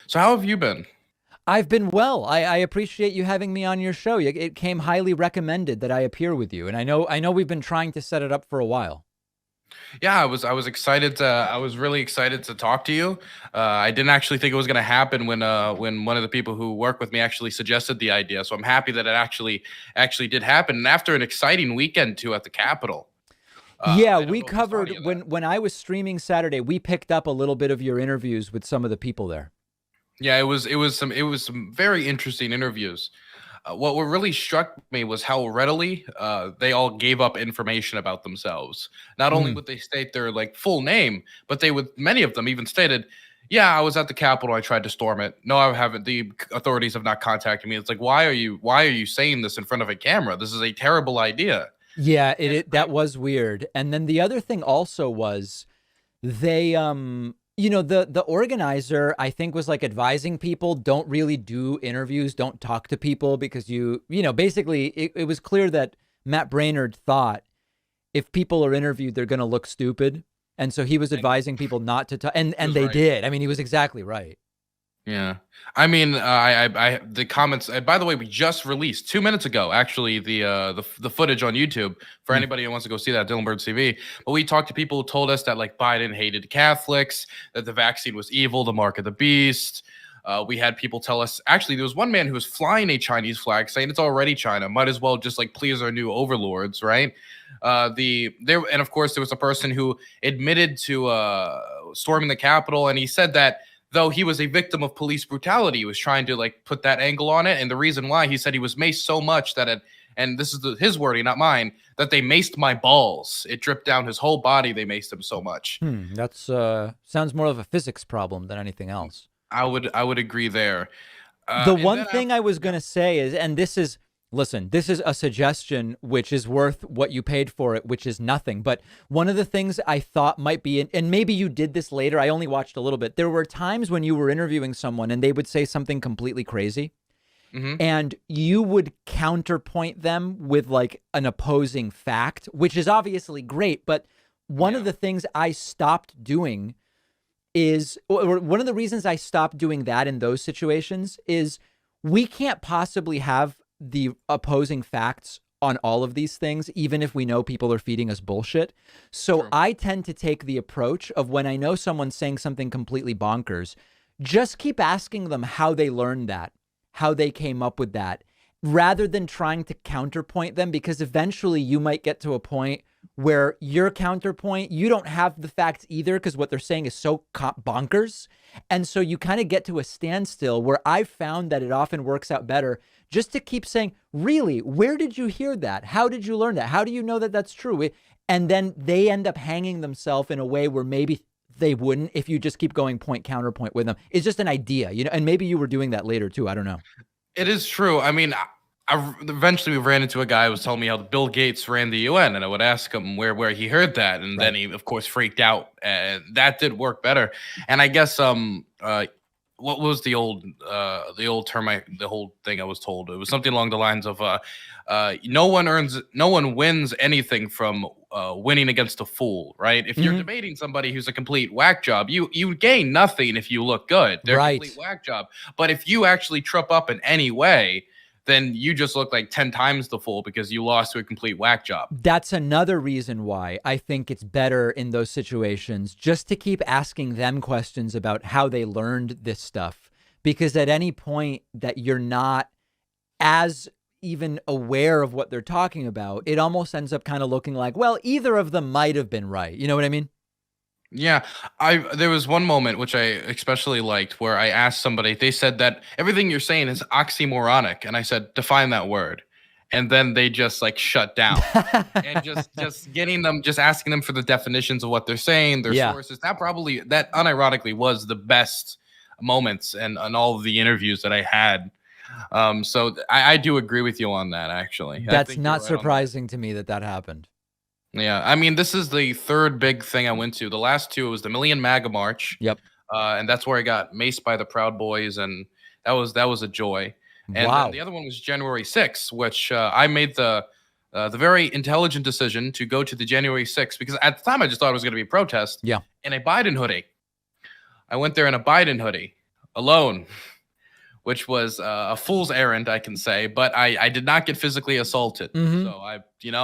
So how have you been? I've been well. I appreciate you having me on your show. It came highly recommended that I appear with you, and I know we've been trying to set it up for a while. Yeah, I was excited to I was really excited to talk to you. I didn't actually think it was going to happen when one of the people who work with me actually suggested the idea. So I'm happy that it actually did happen. And after an exciting weekend too at the Capitol. Yeah, I don't we know if you saw covered any of that. when I was streaming Saturday, we picked up a little bit of your interviews with some of the people there. Yeah, it was some very interesting interviews. What really struck me was how readily they all gave up information about themselves. Not only Mm. would they state their like full name, but they would many of them even stated, "Yeah, I was at the Capitol. I tried to storm it. No, I haven't. The authorities have not contacted me." It's like, why are you saying this in front of a camera? This is a terrible idea. Yeah, And that was weird. And then the other thing also was they the organizer I think was like advising people don't really do interviews, don't talk to people because basically it was clear that Matt Brainerd thought if people are interviewed, they're going to look stupid. And so he was and advising people not to talk. he And was they right. did. I mean, he was exactly right. Yeah. I mean, the comments. By the way, we just released 2 minutes ago, actually, the footage on YouTube for Mm. anybody who wants to go see that Dylan Bird TV. But we talked to people who told us that like Biden hated Catholics, that the vaccine was evil, the mark of the beast. We had people tell us. Actually, there was one man who was flying a Chinese flag, saying it's already China. Might as well just like please our new overlords, right? And of course there was a person who admitted to storming the Capitol, and he said that though he was a victim of police brutality, he was trying to like put that angle on it. And the reason why he said he was maced so much that it, and this is his wording, not mine, that they maced my balls. It dripped down his whole body. They maced him so much. That's sounds more of a physics problem than anything else. I would agree there. The And one then thing I was yeah. going to say is, and listen, this is a suggestion which is worth what you paid for it, which is nothing. But one of the things I thought might be, and maybe you did this later, I only watched a little bit. There were times when you were interviewing someone and they would say something completely crazy Hmm. and you would counterpoint them with like an opposing fact, which is obviously great. But one of Yeah. the things I stopped doing is, or one of the reasons I stopped doing that in those situations is we can't possibly have the opposing facts on all of these things, even if we know people are feeding us bullshit. So True. I tend to take the approach of when I know someone's saying something completely bonkers, just keep asking them how they learned that, how they came up with that, rather than trying to counterpoint them, because eventually you might get to a point where your counterpoint, you don't have the facts either because what they're saying is so bonkers. And so you kind of get to a standstill where I've found that it often works out better just to keep saying, really, where did you hear that? How did you learn that? How do you know that that's true? And then they end up hanging themselves in a way where maybe they wouldn't if you just keep going point counterpoint with them. It's just an idea, and maybe you were doing that later too. I don't know. It is true. I mean, eventually we ran into a guy who was telling me how Bill Gates ran the UN, and I would ask him where he heard that, and then Right. he of course freaked out, and that did work better. And I guess what was the old term, the whole thing I was told, it was something along the lines of no one wins anything from winning against a fool, right? If you're Hmm. debating somebody who's a complete whack job, you gain nothing if you look good. They're a complete Right. whack job. But if you actually trip up in any way, then you just look like 10 times the fool because you lost to a complete whack job. That's another reason why I think it's better in those situations just to keep asking them questions about how they learned this stuff. Because at any point that you're not as even aware of what they're talking about, it almost ends up kind of looking like, well, either of them might have been right. You know what I mean? Yeah, I there was one moment which I especially liked where I asked somebody, they said that everything you're saying is oxymoronic, and I said, define that word. And then they just like shut down. And just getting them, just asking them for the definitions of what they're saying, their Yeah. sources, that unironically was the best moments and all of the interviews that I had. So I do agree with you on that, actually. I That's think you're not right on that. surprising to me that that happened. Yeah, I mean, this is the third big thing I went to. The last two was the Million MAGA March, Yep. and that's where I got maced by the Proud Boys, and that was a joy. And then the Wow. other one was January 6th, which I made the very intelligent decision to go to the January 6th because at the time I just thought it was going to be a protest Yeah. in a Biden hoodie. I went there in a Biden hoodie, alone, which was a fool's errand, I can say. But I did not get physically assaulted. Mhm. So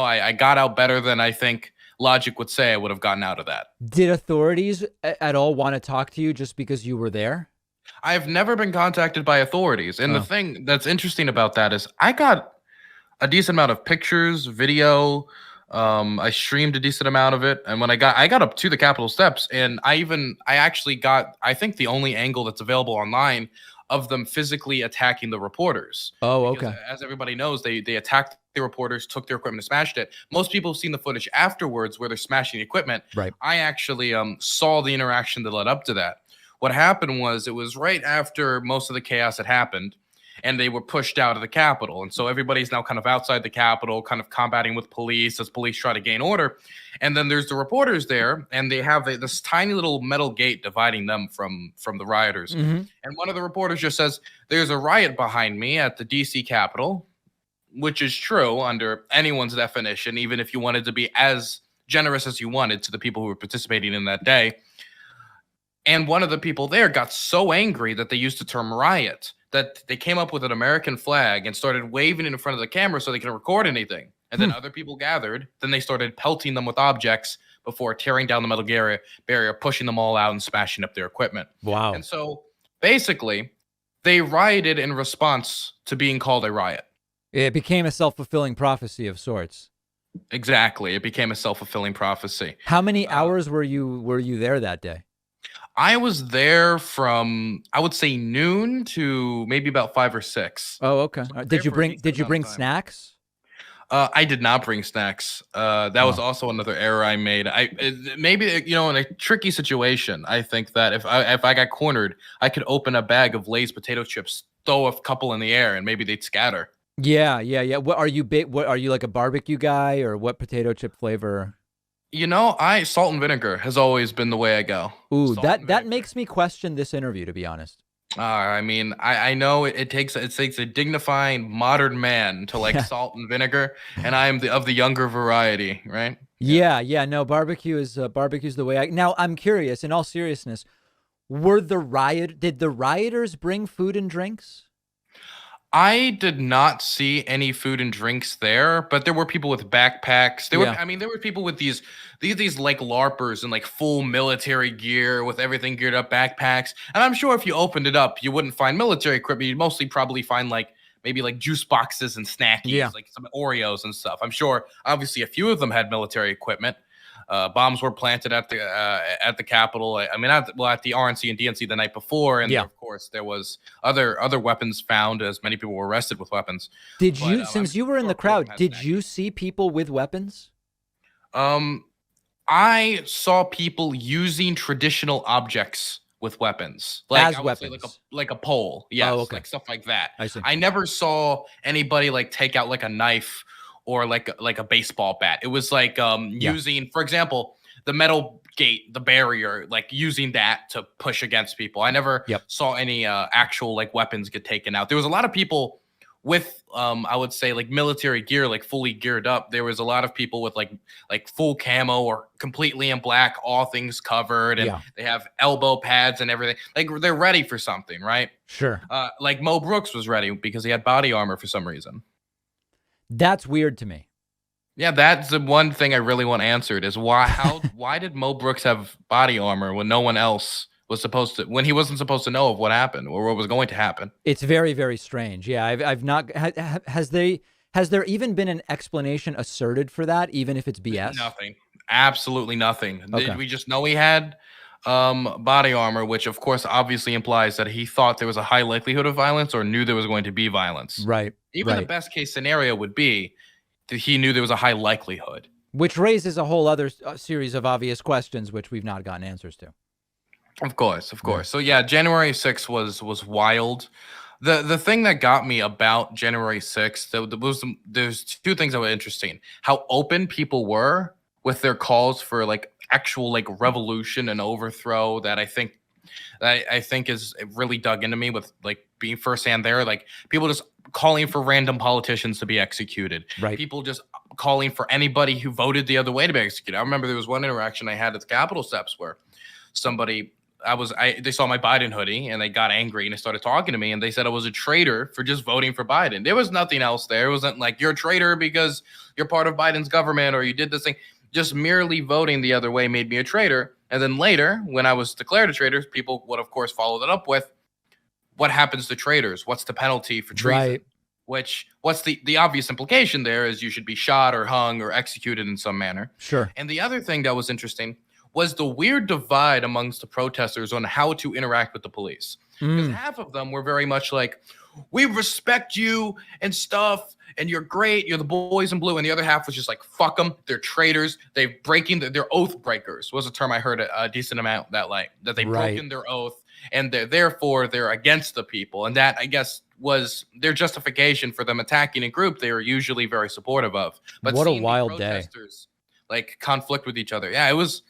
I got out better than I think logic would say I would have gotten out of that. Did authorities at all want to talk to you just because you were there? I've never been contacted by authorities. And the Oh. thing that's interesting about that is I got a decent amount of pictures, video. I streamed a decent amount of it. And when I got up to the Capitol steps, and I actually got, I think, the only angle that's available online of them physically attacking the reporters. Oh, Because okay. as everybody knows, they attacked the reporters, took their equipment, and smashed it. Most people have seen the footage afterwards where they're smashing the equipment. Right. I actually saw the interaction that led up to that. What happened was it was right after most of the chaos had happened, and they were pushed out of the Capitol. And so everybody's now kind of outside the Capitol, kind of combating with police as police try to gain order. And then there's the reporters there, and they have this tiny little metal gate dividing them from the rioters. Mhm. And one of the reporters just says, "There's a riot behind me at the DC Capitol," which is true under anyone's definition, even if you wanted to be as generous as you wanted to the people who were participating in that day. And one of the people there got so angry that they used the term riot, that they came up with an American flag and started waving it in front of the camera so they could record anything. And then other people gathered. Then they started pelting them with objects before tearing down the metal barrier, pushing them all out and smashing up their equipment. Wow. And so basically, they rioted in response to being called a riot. It became a self-fulfilling prophecy of sorts. Exactly. It became a self-fulfilling prophecy. How many hours were you there that day? I was there from, I would say, noon to maybe about 5 or 6. Oh, okay. So Did you for a bring decent did you amount bring of time. snacks? I did not bring snacks. That was also another error I made. Maybe in a tricky situation, I think that if I got cornered, I could open a bag of Lay's potato chips, throw a couple in the air, and maybe they'd scatter. Yeah. What are you what are you, like a barbecue guy, or what potato chip flavor? Salt and vinegar has always been the way I go. Ooh, Salt and that vinegar. makes me question this interview, to be honest. I mean, I know it takes a dignifying modern man to like salt and vinegar, and I am of the younger variety, right? Yeah. No, barbecue's the way I. Now, I'm curious, in all seriousness, did the rioters bring food and drinks? I did not see any food and drinks there, but there were people with backpacks. There Yeah. were people with these like LARPers and like full military gear with everything geared up, backpacks. And I'm sure if you opened it up, you wouldn't find military equipment. You'd mostly probably find like maybe like juice boxes and snackies, like some Oreos and stuff. I'm sure obviously a few of them had military equipment. Bombs were planted at the Capitol. I mean, at the RNC and DNC the night before, and of course there was other weapons found, as many people were arrested with weapons. Did you, since you were in the crowd, did you see people with weapons? I saw people using traditional objects with weapons, like As I would say weapons? like a pole, yes, okay. like stuff like that. I see. I never saw anybody like take out like a knife or like a baseball bat. It was like using, for example, the metal gate, the barrier, like using that to push against people. I never saw any actual like weapons get taken out. There was a lot of people with I would say like military gear, like fully geared up. There was a lot of people with like full camo or completely in black, all things covered, and they have elbow pads and everything. Like they're ready for something, right? Sure. Like Mo Brooks was ready because he had body armor for some reason. That's weird to me. Yeah, that's the one thing I really want answered is why did Mo Brooks have body armor when no one else was supposed to, when he wasn't supposed to know of what happened or what was going to happen? It's very, very strange. Yeah, I've not has there even been an explanation asserted for that, even if it's BS? Nothing. Absolutely nothing. Okay. We just know he had body armor, which of course obviously implies that he thought there was a high likelihood of violence or knew there was going to be violence. Right. Even the best case scenario would be that he knew there was a high likelihood. Which raises a whole other series of obvious questions, which we've not gotten answers to. Of course. So yeah, January 6th was wild. The thing that got me about January 6th, there's two things that were interesting. How open people were with their calls for like actual like revolution and overthrow that I think is really dug into me with like being firsthand there. Like people just calling for random politicians to be executed. Right. People just calling for anybody who voted the other way to be executed. I remember there was one interaction I had at the Capitol steps where somebody they saw my Biden hoodie and they got angry and they started talking to me and they said I was a traitor for just voting for Biden. There was nothing else there. It wasn't like you're a traitor because you're part of Biden's government or you did this thing. Just merely voting the other way made me a traitor. And then later, when I was declared a traitor, people would of course follow that up with, what happens to traitors? What's the penalty for treason? Right. What's the obvious implication there is you should be shot or hung or executed in some manner. Sure. And the other thing that was interesting was the weird divide amongst the protesters on how to interact with the police. Because half of them were very much like, we respect you and stuff, and you're great, you're the boys in blue. And the other half was just like, fuck them, they're traitors, they're oath breakers was a term I heard a decent amount that they've broken their oath, and they're against the people. And that, I guess, was their justification for them attacking a group they were usually very supportive of. But what a wild day. Like conflict with each other. Yeah, it was.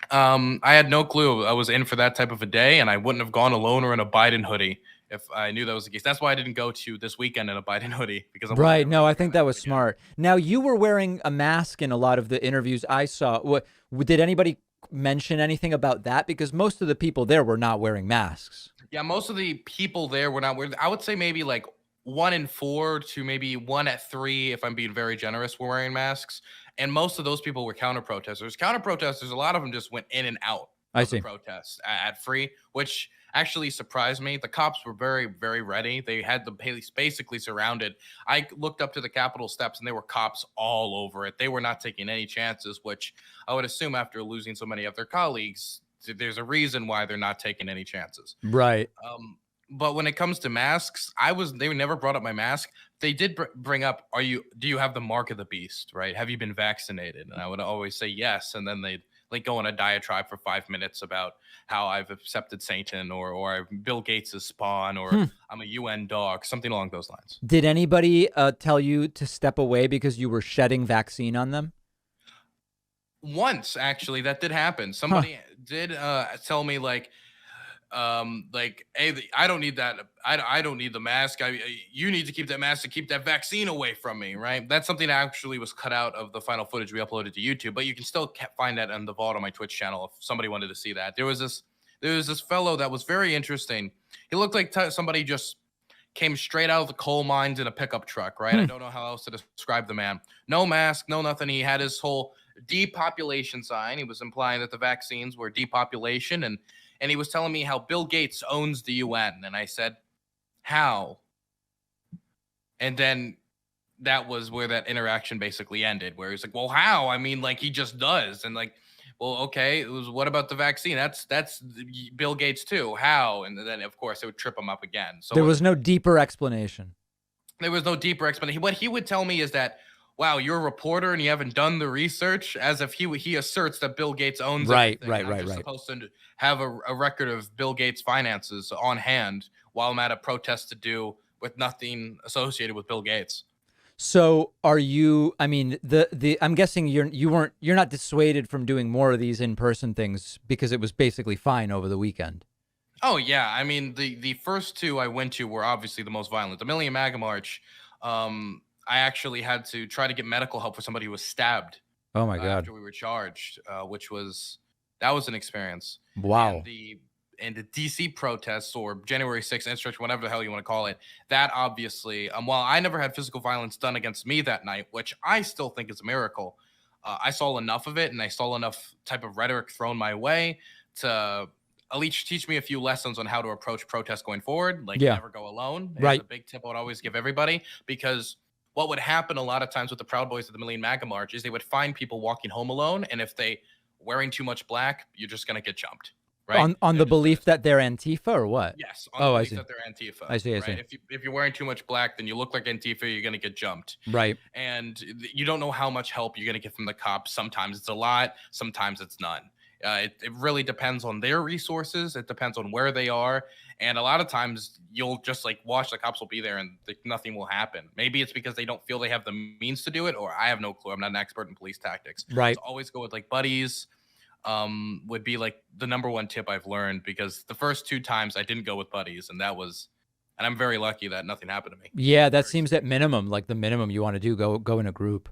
I had no clue I was in for that type of a day, and I wouldn't have gone alone or in a Biden hoodie if I knew that was the case. That's why I didn't go to this weekend in a Biden hoodie, because right. No, I think that was smart. Now, you were wearing a mask in a lot of the interviews I saw. Did anybody mention anything about that? Because most of the people there were not wearing masks. Yeah, most of the people there were not wearing. I would say maybe like 1 in 4 to maybe 1 at 3, if I'm being very generous, were wearing masks. And most of those people were counter protesters. Counter protesters, a lot of them just went in and out of the protests at free, which actually surprised me. The cops were very, very ready. They had the police basically surrounded. I looked up to the Capitol steps and there were cops all over it. They were not taking any chances, which I would assume after losing so many of their colleagues, there's a reason why they're not taking any chances. Right. But when it comes to masks, they never brought up my mask. They did bring up, do you have the mark of the beast, right? Have you been vaccinated? And I would always say yes. And then they'd like go on a diatribe for 5 minutes about how I've accepted Satan or I'm Bill Gates' spawn or I'm a UN dog, something along those lines. Did anybody tell you to step away because you were shedding vaccine on them? Once, actually, that did happen. Somebody did tell me hey, I don't need that. I don't need the mask. You need to keep that mask and keep that vaccine away from me, right? That's something that actually was cut out of the final footage we uploaded to YouTube, but you can still find that on the vault on my Twitch channel if somebody wanted to see that. There was this fellow that was very interesting. He looked like somebody just came straight out of the coal mines in a pickup truck, right? I don't know how else to describe the man. No mask, no nothing. He had his whole depopulation sign. He was implying that the vaccines were depopulation, and he was telling me how Bill Gates owns the UN. And I said, how? And then that was where that interaction basically ended, where he's like, well, how? I mean, like, he just does. And like, well, okay, it was, what about the vaccine? That's Bill Gates too. How? And then, of course, it would trip him up again. So there was no deeper explanation. There was no deeper explanation. What he would tell me is that, wow, you're a reporter and you haven't done the research, as if he asserts that Bill Gates owns everything. I'm just supposed to have a record of Bill Gates' finances on hand while I'm at a protest to do with nothing associated with Bill Gates. So are you, I mean, I'm guessing you're not dissuaded from doing more of these in-person things because it was basically fine over the weekend. Oh yeah. I mean, the first two I went to were obviously the most violent. The Million MAGA March, I actually had to try to get medical help for somebody who was stabbed. Oh my God. After we were charged, that was an experience. Wow. And the DC protests or January 6th insurrection, whatever the hell you want to call it, that obviously, while I never had physical violence done against me that night, which I still think is a miracle, I saw enough of it and I saw enough type of rhetoric thrown my way to at least teach me a few lessons on how to approach protests going forward. Like, never go alone. Right. It's a big tip I would always give everybody, because what would happen a lot of times with the Proud Boys of the Million MAGA March is they would find people walking home alone, and if they wearing too much black, you're just gonna get jumped, right? On the belief that they're Antifa or what? Yes. On the belief that they're Antifa. I see. Right? If you're wearing too much black, then you look like Antifa. You're gonna get jumped. Right. And you don't know how much help you're gonna get from the cops. Sometimes it's a lot. Sometimes it's none. It really depends on their resources. It depends on where they are. And a lot of times you'll just like watch the cops will be there and nothing will happen. Maybe it's because they don't feel they have the means to do it, or I have no clue. I'm not an expert in police tactics. Right. So always go with like buddies. Would be like the number one tip I've learned, because the first 2 times I didn't go with buddies, and I'm very lucky that nothing happened to me. Yeah, that seems at minimum, like the minimum you want to do, go in a group.